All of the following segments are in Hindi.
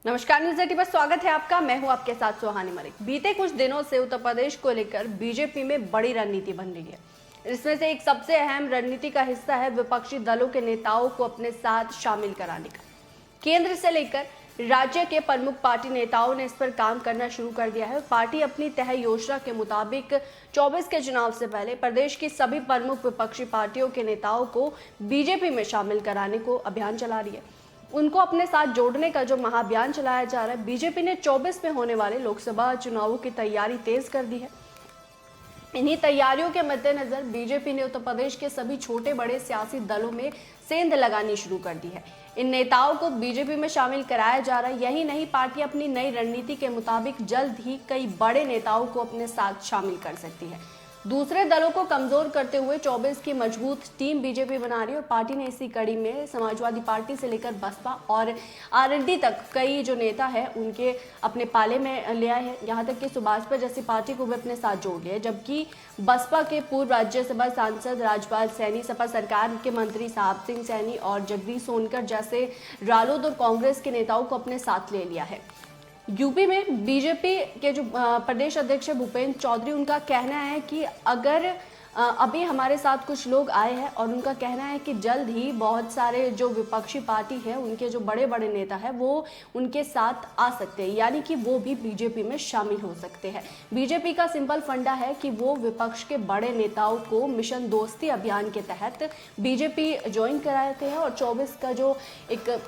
नमस्कार, न्यूज 80 पर स्वागत है आपका। मैं हूं आपके साथ सुहानी मलिक। बीते कुछ दिनों से उत्तर प्रदेश को लेकर बीजेपी में बड़ी रणनीति बन रही है। इसमें से एक सबसे अहम रणनीति का हिस्सा है विपक्षी दलों के नेताओं को अपने साथ शामिल कराने का। केंद्र से लेकर राज्य के प्रमुख पार्टी नेताओं ने इस पर काम करना शुरू कर दिया है। पार्टी अपनी तय योजना के मुताबिक 24 के चुनाव से पहले प्रदेश की सभी प्रमुख विपक्षी पार्टियों के नेताओं को बीजेपी में शामिल कराने को अभियान चला रही है। उनको अपने साथ जोड़ने का जो महाअभियान चलाया जा रहा है, बीजेपी ने 24 में होने वाले लोकसभा चुनावों की तैयारी तेज कर दी है। इन्हीं तैयारियों के मद्देनजर बीजेपी ने उत्तर प्रदेश के सभी छोटे बड़े सियासी दलों में सेंध लगानी शुरू कर दी है। इन नेताओं को बीजेपी में शामिल कराया जा रहा है। यही नहीं, पार्टी अपनी नई रणनीति के मुताबिक जल्द ही कई बड़े नेताओं को अपने साथ शामिल कर सकती है। दूसरे दलों को कमजोर करते हुए 24 की मजबूत टीम बीजेपी बना रही है और पार्टी ने इसी कड़ी में समाजवादी पार्टी से लेकर बसपा और आरएलडी तक कई जो नेता है उनके अपने पाले में लिया है। यहाँ तक कि सुभाषपा जैसी पार्टी को भी अपने साथ जोड़ लिया, जबकि बसपा के पूर्व राज्यसभा सांसद राजपाल सैनी, सपा सरकार के मंत्री साहब सिंह सैनी और जगदीश सोनकर जैसे रालोद और कांग्रेस के नेताओं को अपने साथ ले लिया है। यूपी में बीजेपी के जो प्रदेश अध्यक्ष भूपेंद्र चौधरी, उनका कहना है कि अगर अभी हमारे साथ कुछ लोग आए हैं और उनका कहना है कि जल्द ही बहुत सारे जो विपक्षी पार्टी है उनके जो बड़े बड़े नेता है वो उनके साथ आ सकते हैं, यानी कि वो भी बीजेपी में शामिल हो सकते हैं। बीजेपी का सिंपल फंडा है कि वो विपक्ष के बड़े नेताओं को मिशन दोस्ती अभियान के तहत बीजेपी ज्वाइन कराते हैं और 24 का जो एक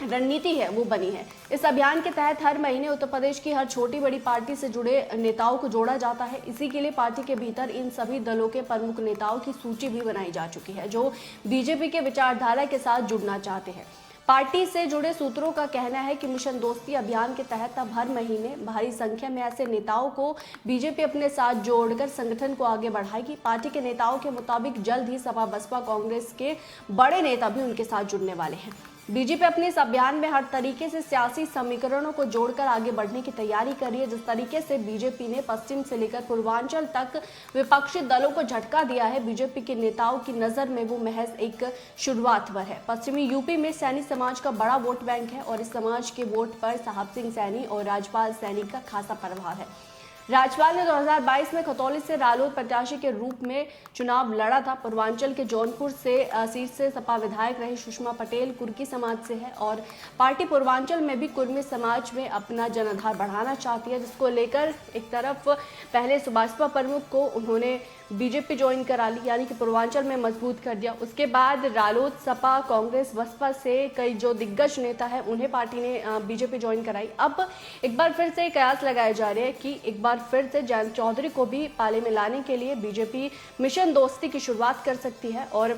रणनीति है वो बनी है। इस अभियान के तहत हर महीने उत्तर प्रदेश की हर छोटी बड़ी पार्टी से जुड़े नेताओं को जोड़ा जाता है। इसी के लिए पार्टी के भीतर इन सभी दलों के प्रमुख नेताओं की सूची भी बनाई जा चुकी है जो बीजेपी के विचारधारा के साथ जुड़ना चाहते हैं। पार्टी से जुड़े सूत्रों का कहना है कि मिशन दोस्ती अभियान के तहत अब हर महीने भारी संख्या में ऐसे नेताओं को बीजेपी अपने साथ जोड़कर संगठन को आगे बढ़ाएगी। पार्टी के नेताओं के मुताबिक जल्द ही सपा बसपा कांग्रेस के बड़े नेता भी उनके साथ जुड़ने वाले हैं। बीजेपी अपने इस अभियान में हर तरीके से सियासी समीकरणों को जोड़कर आगे बढ़ने की तैयारी कर रही है। जिस तरीके से बीजेपी ने पश्चिम से लेकर पूर्वांचल तक विपक्षी दलों को झटका दिया है, बीजेपी के नेताओं की नजर में वो महज एक शुरुआत भर है। पश्चिमी यूपी में सैनी समाज का बड़ा वोट बैंक है और इस समाज के वोट पर साहब सिंह सैनी और राजपाल सैनी का खासा प्रभाव है। राजपाल ने 2022 में खतौली से रालोद प्रत्याशी के रूप में चुनाव लड़ा था। पूर्वांचल के जौनपुर से सीट से सपा विधायक रही सुषमा पटेल कुर्की समाज से है और पार्टी पूर्वांचल में भी कुर्मी समाज में अपना जनाधार बढ़ाना चाहती है, जिसको लेकर एक तरफ पहले सुभाषपा प्रमुख को उन्होंने बीजेपी ज्वाइन करा ली, यानी कि पूर्वांचल में मजबूत कर दिया। उसके बाद रालोद, सपा, कांग्रेस, बसपा से कई जो दिग्गज नेता है उन्हें पार्टी ने बीजेपी ज्वाइन कराई। अब एक बार फिर से कयास लगाए जा रहे हैं कि एक बार फिर से जयंत चौधरी को भी पाले में लाने के लिए बीजेपी मिशन दोस्ती की शुरुआत कर सकती है और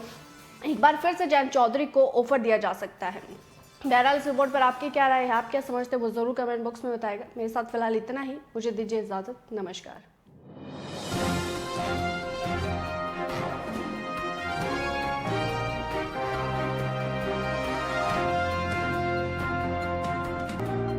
एक बार फिर से जयंत चौधरी को ऑफर दिया जा सकता है। बहरहाल इस रिपोर्ट पर आपकी क्या राय है, आप क्या समझते हैं, वो जरूर कमेंट बॉक्स में बताएगा। मेरे साथ फिलहाल इतना ही, मुझे दीजिए इजाजत। नमस्कार।